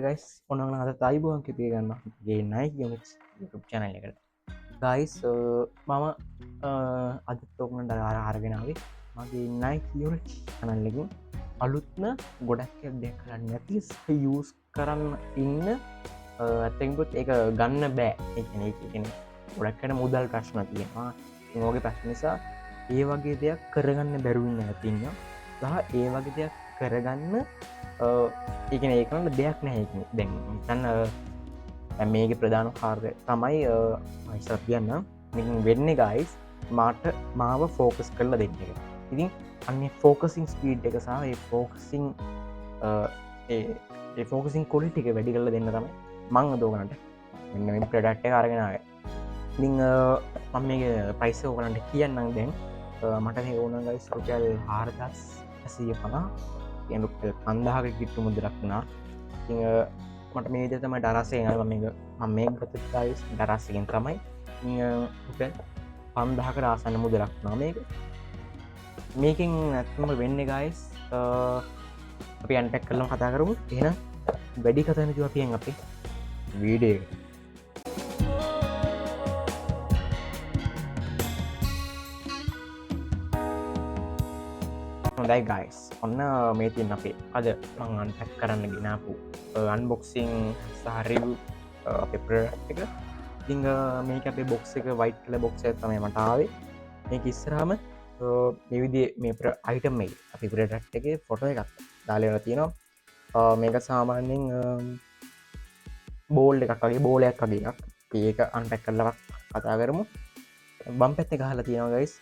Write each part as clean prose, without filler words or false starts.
Guys ඔන්නන අද තයිබුවන් කිපේ ගන්නගේ නයි Unix YouTube channel එකට ගයිස් මම අදතෝකනට ආරගෙනාවේ මගේ නයි යුනික් චැනල්ලකින් අලුත්ම ගොඩක් දෙයක් කරන්න නැති යස් කරන්න ඉන්න ඇතෙකුත් එක ගන්න බෑ එකන ගොඩක්කට මුදල් ප්‍රශ්න තියෙනවා ඕගේ ප්‍රශ්න නිසා ඒ වගේ දෙයක් කරගන්න බැරුවන්න ඇතින්න සහ ඒ වගේ දෙයක් කරගන්න ඒකන ඒකනට දෙයක් නැහැ දැන් තන්න මේක ප්‍රධාන කාර්ය තමයි මයිසර් කියන්න වෙන්න ගයිස් මාට මාව ෆෝකස් කරලා දෙන්න එක ඉතින් අන්න ෆෝකසින් ස්පීඩ් එක සහ ෆෝකසින් ෆෝකසින් කොලිටික වැඩි කරල දෙන්න තමයි මං දෝගනට මෙ ප්‍රඩක්්ට කාරගෙනාව ඉ මම මේ පයිස ඕකනට කියන්නම් දැන් මට ඕන ගයි සෝචල් හාරදස් ඇසිය පනා යනුක්ට පන්දාහක කිට්ටු මුදරක්ුණා මට මේ දෙතම ඩරසේ ම මේ ගතයි දරස්සගෙන් තමයි පන්දාහක රාසන්න මුදරක්ුණා මේක මේකින් ඇත්ම වෙන්න ගයිස් අපි අන්ටැක් කරලම් කතා කරුමු එන වැඩි කතන ජුවපියෙන් අපි වීඩේ හොඳයි ගයිස් ඔන්න මේ තින් අපේ අද මං අන්ටැක් කරන්න ගෙනාපු අන්බොක්සිං සහරිව් පෙපර එක ඉං මේක අපේ බොක්ස එක වයිට් කල බොක්ස තමයි මටාවේ මේ ඉස්සරහම මෙවිදි මේ ප්‍ර අයිටම් මේ අපි ප්‍රඩක්් එක ෆොටෝ එකක් දාලන තියෙනවා මේක සාමාන්‍යෙන් බෝල් එකක් වගේ බෝලයක් වගේක් ඒක අන්ටැක් කරලක් කතා කරමු බම් පැත්ත හලා තියෙනවා ගයිස්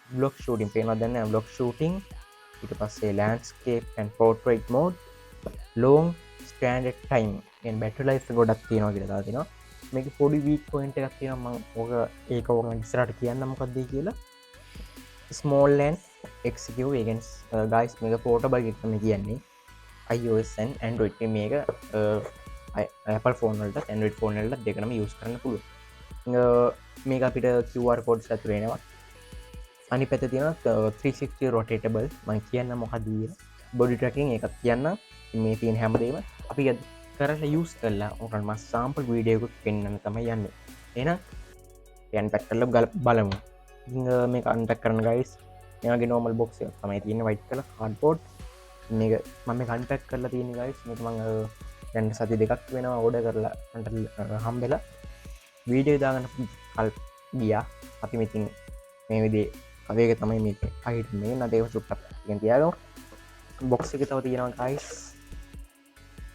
බ්ලොක් ෂූටින් පේනවා දන්න බ්ලොක් ෂූටිං ඊට පස්සේ landscape and portrait mode long stand time බැට ලයිස් ගොඩක් තියෙනවා කියලා තිනවා මේක පොඩි වීක් පොයින්ට එකක් තියෙන ම ඕක ඒක ඕක ඉස්රට කියන්න මොකක්දේ කියලා ස්මෝල්ලන් එක්කව ඒගෙන්ස් ගයිස් මේක පෝට බගක්ම කියන්නේ iOSන් ඇන්ඩරෝයිඩ් මේක Apple ෆෝනල්ට ඇන්ඩරෝයිඩ් ෆෝනල්ට දෙකනම යස් කරන්න පුළුව මේක අපිට QR කෝඩ් ඇතුරෙනවා අනි පැත තින 360 රොටේටබල් මං කියන්න මොකදී බොඩි ට්‍රකින් එකක් කියන්න මේ තියෙන් හැමදේම අපි කරට යස් කරලා ඕකන් මස් සාම්පල් වීඩියකුත් පෙන්න්න තම යන්න එන යන් පැක් කරල ගල බලමු මේ අන්ටක් කරන ගයිස් එයාගේ නෝමල් බොක්ස තමයි තියෙන වයිට් කල කාඩ්පෝඩ් මේ මම කන්ටක් කරලා තියෙන ගයිස් මේක මං දැන් සති දෙකක් වෙනවා ඕඩ කරලා අට හම්බෙලා වීඩියෝ දාගන්න කල් ගියා අපි මෙතින් මේ විදේ අදේක තමයි මේක අහිට මේ නදේව සුට්ටක් තියාග බොක්ස එක තව තියෙනවා ගයිස්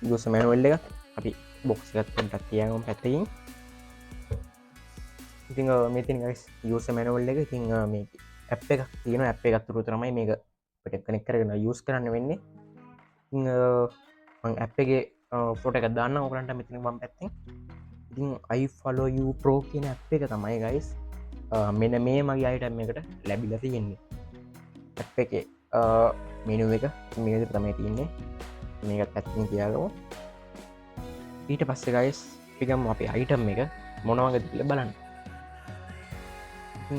ගුස මැනුවල්ල එක අපි බොක්ස එකත්ටක් තියාගම් පැත්තකින් ඉතිං මේතින් ගයිස් යස මැනවල්ල එක ඉතිං මේ ඇප් එකක් තියෙන ඇප් එකත්තුරු තරමයි මේක පට කනෙක් කරගෙන යස් කරන්න වෙන්නේ ඇප්ගේ ෆොට එක දන්න ඕකරන්ට මෙතින බම් පැත්තිෙන් ඉතින් අයි ෆලෝ යු ප්‍රෝ කියන ඇප් එක තමයි ගයිස් මෙන මේ මගේ අයිටම් එකට ලැබිල තියෙන්නේ ඇප් එක මෙනුව එක මේද තමයි තියන්නේ මේකත් පැත්තින් තියාගම ඊට පස්සේ ගයිස් පිකම් අපේ අයිටම් එක මොනවග තිල බලන්න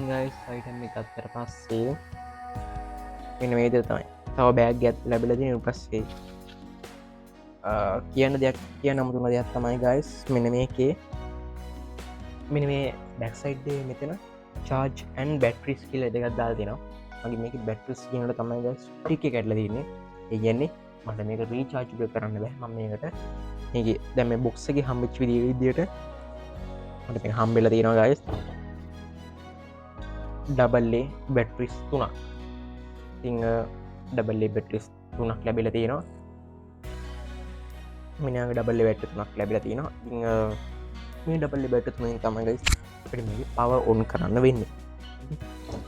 ගයිස් අයිටම් එකත්තර පස්සේ මෙන මේද තමයි තව බෑග් ඇත් ලැබිලදින පස්සේ කියන්න දෙයක් කිය නමුතුන දෙයක් තමයි ගයිස් මෙන මේකේ මෙන මේ බැක්සයිඩ්ඩේ මෙතන චාර්ජ් ඇන් බැටරිස් කියල දෙකක් දාල් දෙෙනවා මගේ මේක බැටරිස් කියනට තමයි ගස් ටික කැටල තින්නේ ඒගන්නේ මට මේක රීචාර්ජ් කරන්න බෑ ම මේකට ඒ දැම බොක්සගේ හම්බච් විදි විදියට මට හම්බෙල තියෙනවා ගයිස් ඩබල්ලේ බැටරිස් තුනක් තිං ඩබල්ලේ බැටරිස් තුනක් ලැබිල තියෙනවා මිනග ඩබල්ල වැට තුනක් ලැබිල තියෙනවා මේ ඩබල්ලි බැට තුනින් තමයිගයි පව ඔන් කරන්න වෙන්න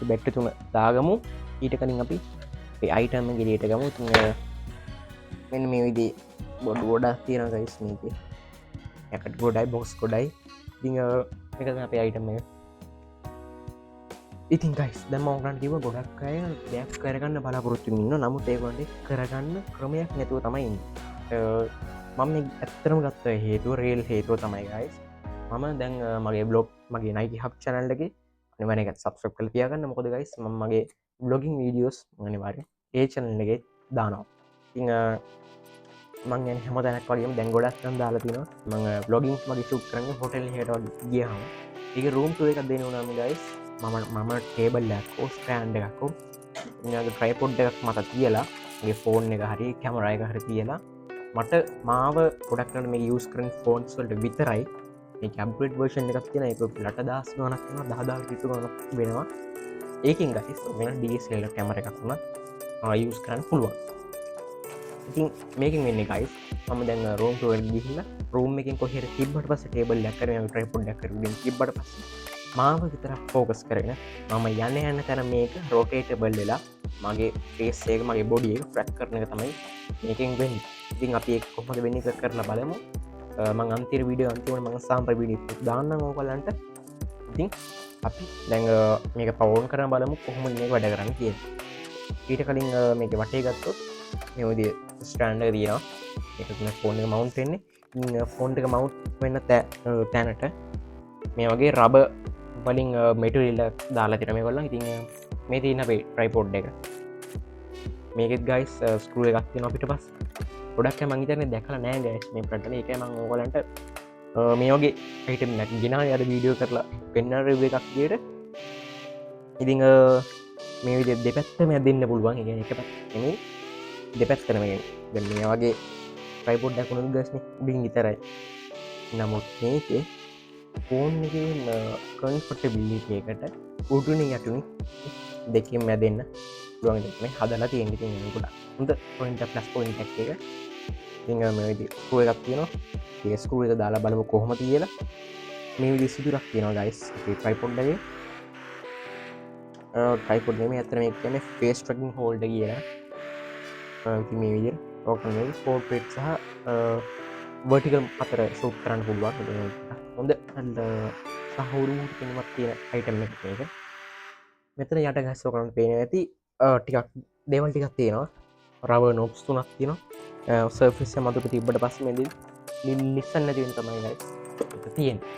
බැට්ට තුන දාගමු ඊට කලින් අපි අයිටම ගෙරට ගමු ති මෙ මේ විදි බොඩ ගොඩක් තියෙන ගයිස් මේක යකට ගොඩයි බොක්ස් කොඩයි දි එක අපේ අයිටම එක ඉතින් ගයිස් දම ඕගන් කිව ගොඩක් අය දෙයක් කරගන්න බලාපොරොත්තු ඉන්න නමුත් ඒකොට කරගන්න ක්‍රමයක් නැතුව තමයි මම ඇත්තරම ගත්ත හේතුව රේල් හේතුව තමයි ගයිස් මම දැන් මගේ බ්ලොග් මගේ නයිති හබ් චනල්ලගේ අනිවන එක සබස්්‍රප් කල තියාගන්න මොකද ගයිස් මගේ බ්ලොගින් වීඩියෝස් අනිවාරය ඒ චනල්ලගේ දානවා ඉ මං යන හැම තැනක් වගේම දැන් ගොඩක් නම් දාලා තියෙනවා මම බ්ලොගින්ස් මගේ ෂූට් කරන්නේ හොටෙල් එකට ගියාම ඒක රූම් ටූර් එකක් දෙන්න උනාම ගයිස් මම ටේබල් එකක් හෝ ස්ටෑන්ඩ් එකක් හෝ ට්‍රයිපොඩ් එකක් මත තියලා මගේ ෆෝන් එක හරි කැමරා එක හරි තියලා මට මාව ගොඩක් කරන්න මේ යූස් කරන ෆෝන්ස් වලට විතරයි මේ කැම්ප්ලීට් වර්ෂන් එකක් තියෙන ඒක ලට දාස් ගණක් වෙනවා 10000 කට ගණක් වෙනවා ඒකෙන් ගයිස් ඔයාලා DSLR කැමරා එකක් උනත් යූස් කරන්න පුළුවන් ඉතින් මේකින් වෙන්නේ ගයිස් මම දැන් රූම් ටූර් එකට ගිහිල්ලා රූම් එකෙන් කොහෙද තිබ්බට පස්සේ ටේබල් එකක් කරගෙන ට්‍රයිපොඩ් එකක් කරගෙන තිබ්බට පස්සේ මාව විතරක් ෆෝකස් කරගෙන මම යන්න තැන මේක රොටේටබල් වෙලා මගේ ෆේස් එක මගේ බොඩි එක ෆ්‍රැක් කරන එක තමයි මේකෙන් වෙන්නේ ඉතින් අපි ඒක කොහොමද වෙන්නේ කියලා කරලා බලමු මම අන්තිම වීඩියෝ අන්තිමට මම සාම්පල් වීඩියෝ දාන්නම් ඕගොල්ලන්ට ඉතින් අපි දැන් මේක පවර් ඔන් කරලා බලමු කොහොමද මේක වැඩ කරන්නේ කියලා ඊට කලින් මේක වටේ ගත්තොත් මේ විදිහේ ස්ටෑන්ඩ් එක තියෙනවා ඒක තමයි ෆෝන් එක මවුන්ට් වෙන්නේ ඉතින් ෆෝන් එක මවුන්ට් වෙන්න තැනට මේ වගේ රබර් වලින් මෙටීරියල් දාලා තියෙනවා මේගොල්ලන් ඉතින් මේ තියෙන අපේ ට්‍රයිපොඩ් එක මේකෙත් ගයිස් ස්ක්‍රූ එකක් තියෙනවා පිටපස්සේ ගොඩක් අය මං හිතන්නේ දැකලා නැහැ ගයිස් මේ ප්‍රොඩක්ට් එක ඒකයි මම ඕගොල්ලන්ට මේ වගේ අයිටම් එකක් ගෙනාවේ අර වීඩියෝ කරලා පෙන්නන රිව්යු එකක් විදියට ඉතින් මේ විදිහට දෙපැත්තම දෙන්න පුළුවන් ඒ කියන්නේ එක පැත්තක් නෙමෙයි දෙපැත්තම කියන්නේ දැන් මේ වගේ ට්‍රයිපොඩ් එකක් උනත් ගයිස් නේ උඩින් විතරයි නමුත් මේකේ ෆෝන් එකේ කම්ෆර්ටබිලිටි එකට උඩුනේ යටුනේ දෙකෙන් මැදෙන්න පුළුවන් මේ හදලා තියෙන ඉතින් මේකට හොඳ පොයින්ට් ප්ලස් පොයින්ට් එකක් එක ඉතින් මේ විදිහට ස්ක්‍රූ එකක් තියෙනවා ඒ ස්ක්‍රූ එක දාලා බලමු කොහොමද කියලා මේ විදිහේ සිදුරක් තියෙනවා ගයිස් අපේ ට්‍රයිපොඩ් එකේ ට්‍රයිපොඩ් නෙමෙයි අතන මේක කියන්නේ ෆේස් ට්‍රැකින් හෝල්ඩර් කියලා ඉතින් මේ විදිහට ඕකන් මේ පෝර්ට්‍රේට් සහ වර්ටිකල් අතර ෂූට් කරන්න පුළුවන් හොඳ සහවුරු කෙනෙක් තියෙන අයිටම් එකක් මේක මෙතන යට ගැස්සෝ කරන්න පේනවා ඇති ටිකක් දේවල් ටිකක් තියෙනවා රබර් නොබ්ස් තුනක් තියෙනවා සර්ෆේස් එක මතුපිට තිබ්බට පස්සේ මේ ලිස්සන් නැති වෙන තමයි ගයිස් ඒක තියෙන්නේ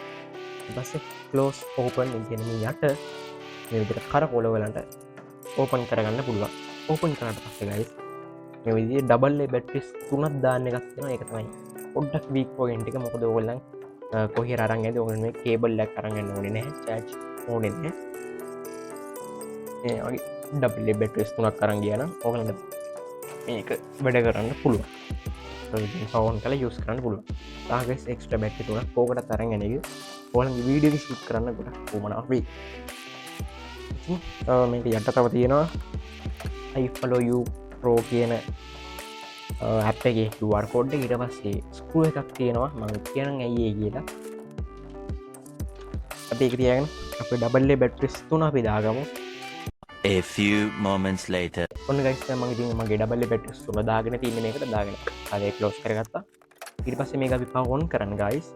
ඊට පස්සේ ක්ලෝස් ඕපන් කියන මේ යට මේ විදිහට කරකොල වලට ඕපන් කරගන්න පුළුවන් ඕපන් කරාට පස්සේ ගයිස් මේ විදිහේ ඩබල් ඒ බැටරිස් තුනක් දාන්න එකක් තියෙනවා ඒක තමයි පොඩ්ඩක් වීක් පොයින්ට් එක මොකද ඕගොල්ලන් කොහේ අරන් යද්දී ඕගොල්ලන් මේ කේබල් එකක් අරන් යන්න ඕනේ නැහැ චාර්ජ් ඕනේ නැහැ ඒ වගේ ඩබල් ඒ බැටරිස් තුනක් අරන් ගියා නම් ඕගොල්ලන්ට මේක වැඩ කරන්න පුළුවන් ෆෝන් කල යස් කරන්න පුළුවන් තාගස් එක්ස්ට්‍රා බැටරි තුනක් ඕකට අරන් යන එක ඕගොල්ලන්ගේ වීඩියෝ එක ෂූට් කරන්න ගොඩක් උවමනාවක් වෙයි මේක යට තව තියෙනවා I follow you pro කියන ඇප් එකේ QR කෝඩ් එක ඊට පස්සේ ස්ක්‍රූ එකක් තියෙනවා මම කියනන් ඇයි ඒ කියලා අපි ඒක තියාගෙන අපේ ඩබල් ඒ බැටරිස් තුන අපි දාගමු A few moments later ඔන්න ගයිස් දැන් මම ඉතින් මගේ ඩබල් ඒ බැටරිස් තුන දාගෙන තින්නේ මේකට දාගෙන ආයේ ක්ලෝස් කරගත්තා ඊට පස්සේ මේක අපි පවර් ඔන් කරන්න ගයිස්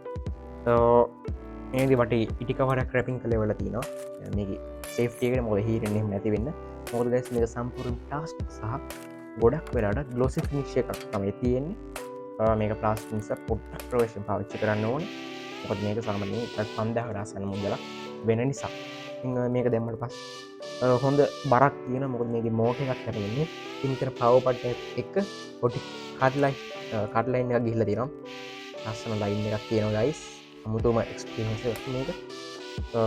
මේකේ වටේ ඉටි කවරයක් රැපින් කරලා වෙලා තියෙනවා මේකේ සේෆ්ටි එකට මොකද හීරෙන්නේ එහෙම නැති වෙන්න මොකද ගයිස් මේක සම්පූර්ණ ප්ලාස්ටික් සහ ගොඩක් වෙලාට ග්ලොසි ෆිනිෂ් එකක් තමයි තියෙන්නේ මේක ප්ලාස්ටික් නිසා පොඩ්ඩක් ප්‍රොෆෙෂනල් පාවිච්චි කරන්න ඕනේ මොකද මේක සාමාන්‍යයෙන් 5000 දාසන මුදලක් වෙන නිසා ඉතින් මේක දැම්මට පස්සේ හොඳ බරක් තියෙන මොකද මේකේ මෝටර් එකක් කරන්නේ ඉතින් මෙතන පවර් බටන් එක පොඩි කාඩ් ලයින් එකක් ගිහිල්ලා තියෙනවා ලස්සන ලයින් එකක් තියෙනවා ගයිස් අමුතුම එක්ස්පීරියන්ස් එකක් මේක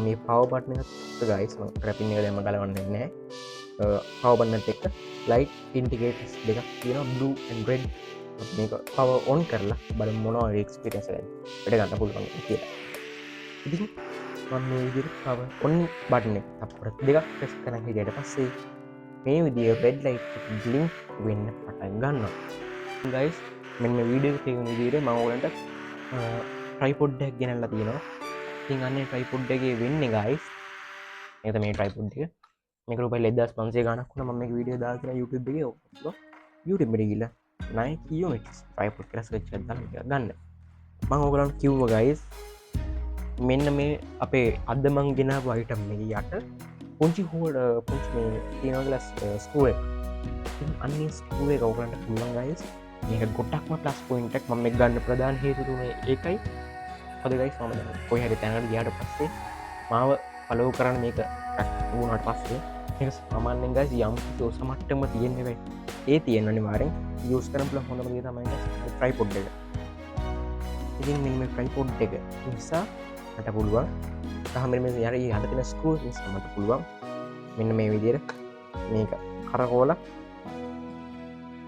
මේ පවර් බටන් එකත් ගයිස් මම රැපින් එක දැම්ම ගලවන්නේ නැහැ පවර් බටන් එක ලයිට් ඉන්ඩිකේටර්ස් දෙකක් තියෙනවා බ්ලූ ඇන්ඩ් රෙඩ් මේක පවර් ඔන් කරලා බලමු මොනවා එක්ස්පීරියන්ස් එකක්ද වැඩ ගන්න පුළුවන් කියලා ඉතින් මම මේ විදිහට පවර් ඔන් බටන් එක තප්පර දෙකක් ප්‍රෙස් කරන් හිටියට පස්සේ මේ විදිහේ රෙඩ් ලයිට් එක බ්ලින්ක් වෙන්න පටන් ගන්නවා ගයිස් මෙන්න මේ වීඩියෝ එකේ තියෙන විදිහට මම ඔයගලන්ට ට්‍රයිපොඩ් එකක් ගෙනල්ලා තියෙනවා ඉතින් අන්නේ ට්‍රයිපොඩ් එකේ වෙන්නේ ගයිස් මේක තමයි ට්‍රයිපොඩ් එක මේක රුපියල් 1500 ගාණක් වුණා මම මේක වීඩියෝ දාලා තියෙනවා YouTube එකේ ඔක්කොම YouTube එකට ගිහලා Nike Unix ට්‍රයිපොඩ් කියලා සර්ච් එකක් දාලා ගන්න මම ඔයගලන්ට කිව්වා ගයිස් මෙන්න මේ අපේ අද මං ගෙනාවු අයිටම් එකේ යට පුංචි හෝල්ඩ් පුංචි මේ තියෙනවා ස්ක්‍රූ එක ඉතින් අන්නේ ස්ක්‍රූ එක ඔයගලන්ට පුළුවන් ගයිස් මේක ගොඩක්ම ප්ලස් පොයින්ට් එකක් මම මේක ගන්න ප්‍රධාන හේතුව මේ ඒකයි අද ගයිස් මම දැන් කොහේ හරි තැනකට ගියාට පස්සේ මාව ෆලෝ කරන්න මේක වුණාට පස්සේ මේක සාමාන්‍යයෙන් ගයිස් යම් කිසි ඔස මට්ටම තියෙන්නේ වෙයි ඒ තියෙන අනිවාර්යෙන් යූස් කරන්න පුළුවන් හොඳම දේ තමයි ට්‍රයිපොඩ් එක. ඉතින් මෙන්න මේ ට්‍රයිපොඩ් එක නිසා මට පුළුවන් සහ මෙන්න මේ යරි යට තියෙන ස්ක්‍රූ නිසා මට පුළුවන් මෙන්න මේ විදිහට මේක කරකෝලා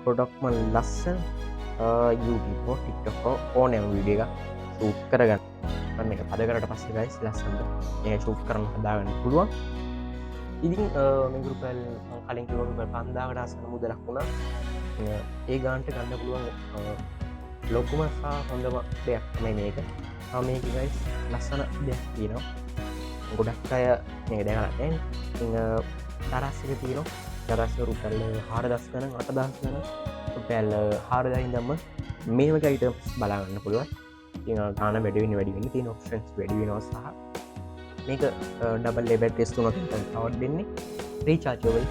ගොඩක්ම ලස්සන YouTube හෝ TikTok හෝ ඕනෑම වීඩියෝ එකක් ෂූට් කරගන්න. මම මේක පද කරලා පස්සේ guys ලස්සනට මේක ෂූට් කරන්න හදාගන්න පුළුවන්. ඉතින් මේ රුපියල් මම කලින් කිව්වා රුපියල් 5000කට ආසන්න මුදලක් වුණා. ඒ ගානට ගන්න පුළුවන් ලොකුම සහ හොඳම දෙයක් තමයි මේක. මේක guys ලස්සන දෙයක් තියෙනවා. ගොඩක් අය මේක දැකලා නැහැ. ඉතින් තරස් එක තියෙනවා. තරස් රුපියල් 4000 ගණන් 8000 ගණන් රුපියල් 4000 ඉඳන්ම මේ වගේ items බලා ගන්න පුළුවන්. ඉතින් ගාන වැඩි වෙන්න තියෙන options වැඩි වෙනවා සහ මේක ඩබල් ලේ බැටරිස් තුනක් තවත් දෙන්නේ රීචාර්ජබල් එකක්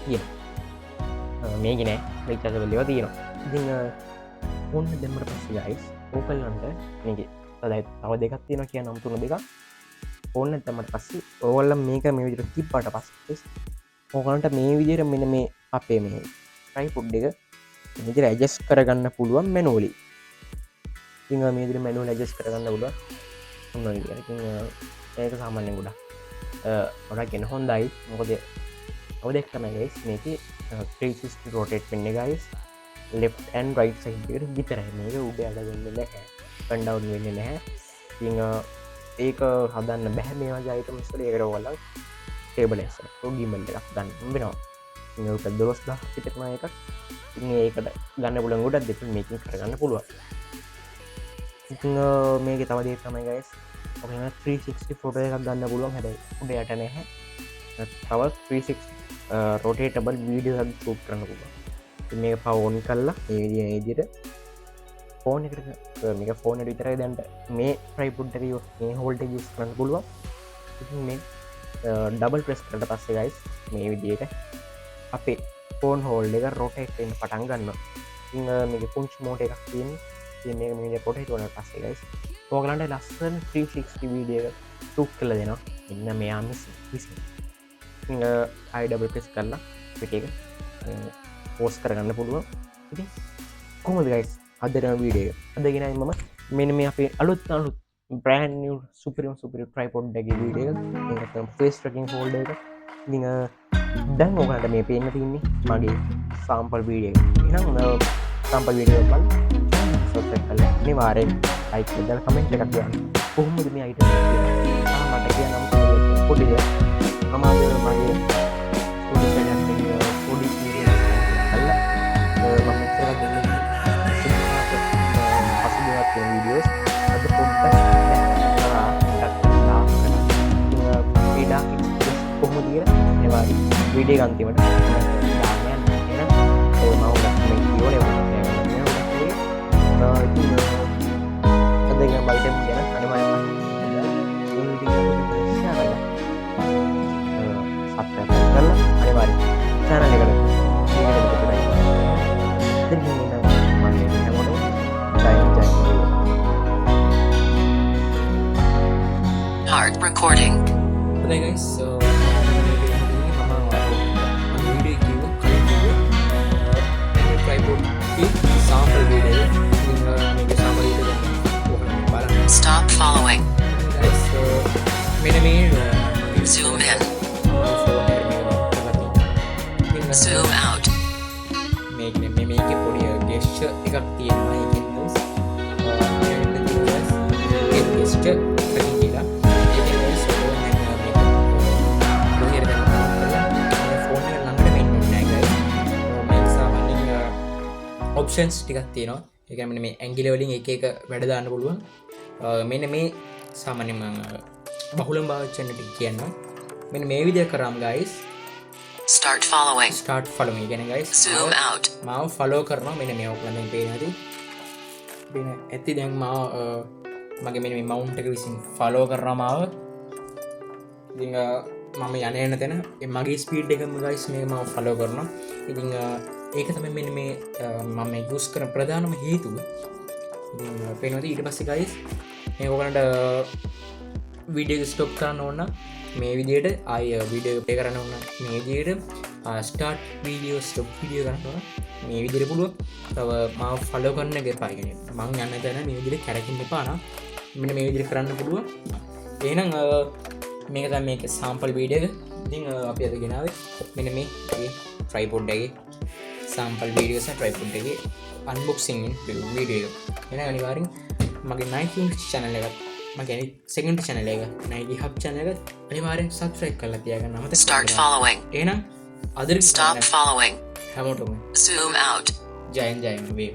තියෙනවා. මේක නෑ රීචාර්ජබල් ඒවා තියෙනවා. ඉතින් ෆෝන් එක දැම්මට පස්සේ guys ඕකලන්ට මේකේ තව දෙකක් තියෙනවා කියන නම් තුන දෙකක් ෆෝන් එක දැම්මට පස්සේ ඕගොල්ලෝ මේක මේ විදිහට තිබ්බට පස්සේ ඕගොල්ලන්ට මේ විදිහට මෙන්න මේ අපේ මේ ට්‍රයිපොඩ් එක මේ විදිහට ඇඩ්ජස්ට් කරගන්න පුළුවන් මැනුවලි. ඉතින් මේ විදිහට මැනුවලි ඇඩ්ජස්ට් කරගන්න පුළුවන්. ඔන්න ඔය විදිහට. ඉතින් ඒක සාමාන්‍යයෙන් ගොඩක් කියන හොඳයි. මොකද ඔය දෙක තමයි guys මේකේ 360 rotate වෙන්නේ guys. left and right side එකට විතරයි. මේක උඩ යට වෙන්නේ නැහැ. turn down වෙන්නේ නැහැ. ඉතින් ඒක හදන්න බෑ මේ වගේ items වල. ඒකට ඔයාලා stabilizer gimbal එකක් ගන්න වෙනවා. ඉතින් ඒක 12000 විතර තමයි එකක්. ඉතින් ඒකට ගන්න පුළුවන් ගොඩක් දෙයක් මේකෙන් කරගන්න පුළුවන්. ඉතින් මේකේ තව දෙයක් තමයි guys 360 ෆොටෝ එකක් ගන්න පුළුවන්. හැබැයි උඩ යට නැහැ. තව 360 rotatable වීඩියෝ එකක් ෂූට් කරන්න පුළුවන්. ඉතින් මේක පව ඔන් කරලා මේ විදිහට ෆෝන් එකට මේක ෆෝන් එකට විතරයි දැන් මේ ට්‍රයිපොඩ් එක මේ හෝල්ඩ් එක යූස් කරන්න පුළුවන්. ඉතින් මේ ඩබල් ප්‍රෙස් කරලා පස්සේ guys මේ විදිහට අපේ ෆෝන් හෝල්ඩ් එක rotate වෙන්න පටන් ගන්නවා. ඉතින් මේකේ පුංචි මෝටර් එකක් තියෙනවා. ඉතින් මේක මේ විදිහට rotate වුණාට පස්සේ guys ඔයගලන්ට ලස්සන 360 වීඩියෝ එක ෂූට් කරලා දෙනවා. මෙන්න මෙයා විසින්. ඉතින් ආයි ඩබල් ප්‍රෙස් කරලා පිට එක පෝස්ට් කරගන්න පුළුවන්. ඉතින් කොහොමද guys අද යන වීඩියෝ එක? අද ගෙනයි මම මෙන්න මේ අපේ අලුත් brand new super tripod එකේ වීඩියෝ එක. ඒක තමයි face tracking holder එක. ඉතින් දැන් ඔයගලන්ට මේ පේන්න තියෙන්නේ මගේ sample වීඩියෝ එක. එහෙනම් sample වීඩියෝ එක බලන්න. subscribe කරලා අනිවාර්යෙන් like කරලා comment එකක් දාන්න. කොහොමද මේ item එක කියන්නේ? මට කියන්න පොඩි දෙයක්. මම අද මගේ පොඩි channel එකේ පොඩි වීඩියෝ එකක් කරලා මම මෙතන දෙන්නේ අසුබයක් තියෙන වීඩියෝස් අද පොඩ්ඩක් කොහොමද කියලා අනිවාර්යෙන් වීඩියෝ එක අන්තිමට දාන්න යන්න. එහෙනම් මම ඔයාලට මේ වීඩියෝ එක අදගෙන බලටම ගැන අනිවාර්යයෙන්ම මේ වීඩියෝ එක share කරලා subscribe කරලා අනිවාර්යෙන් channel එකට Hard recording. Hey guys, so Stop following. Zoom in. Zoom out. මේක පොඩි ගෙස්චර් එකක් තියෙනවා ඒකෙන් guys. ඒක ගෙස්චර් එකකින් කියලා. ඒකෙන් guys ඔයගොල්ලෝ මේක ෆෝන් එක ළඟට වෙන්න ඕනේ guys. මේක සාමාන්‍යයෙන් ඔප්ෂන්ස් ටිකක් තියෙනවා. ඒ කියන්නේ මේ ඇන්ගිල වලින් එක එක වැඩ දාන්න පුළුවන්. මෙන්න මේ සාමාන්‍යයෙන් මම බහුලම පාවිච්චි කරන ටික කියනවා. මෙන්න මේ විදිහ කරාම guys Start following. start follow me කියන්නේ guys. Zoom out. මාව follow කරනවා. මෙන්න මේ ඔයගොල්ලෝ දැන් පේන හැටි. වෙන ඇති දැන් මාව මගේ මෙන්න මේ mount එක විසින් follow කරනවා මාව. ඉතින් මම යන තැන මගේ ස්පීඩ් එකම guys මේ මාව follow කරනවා. ඉතින් ඒක තමයි මෙන්න මේ මම use කරන ප්‍රධානම හේතුව. ඉතින් පේනවාද ඊට පස්සේ guys මේ ඔයගලන්ට වීඩියෝ එක ස්ටොප් කරන්න ඕන මේ විදිහට ආය වීඩියෝ එක ප්ලේ කරන්න ඕන මේ විදිහට ස්ටාර්ට් වීඩියෝ ස්ටොප් වීඩියෝ කරනවා මේ විදිර පුළුව තව මාව ෆලෝ කරන්න එක පාගෙන මං යන්න තැන මේ විදිර කැරකින්න පාන මෙන මේ විදිරි කරන්න පුළුව ඒනම් මේක තම මේක සාම්පල් වීඩියක ඉතින් අපි අද ගෙනාව මෙන මේ ට්‍රයිපොඩ්ඩගේ සාම්පල් වීඩියෝස ට්‍රයිපොඩ්ඩගේ අන්බොක්සිං වීඩියෝ එන අනිවාරින් මගේ නයින් චැනල එකත් මගේ සෙකන්ඩ් චැනල එක නයිගි හබ් චැනල එක අනිවාරෙන් සබස්ක්‍රයිබ් කරලා තියාගන්න මත Start following. එහෙනම් අදර Stop following. හැමෝටම Zoom out. ජයන් වේ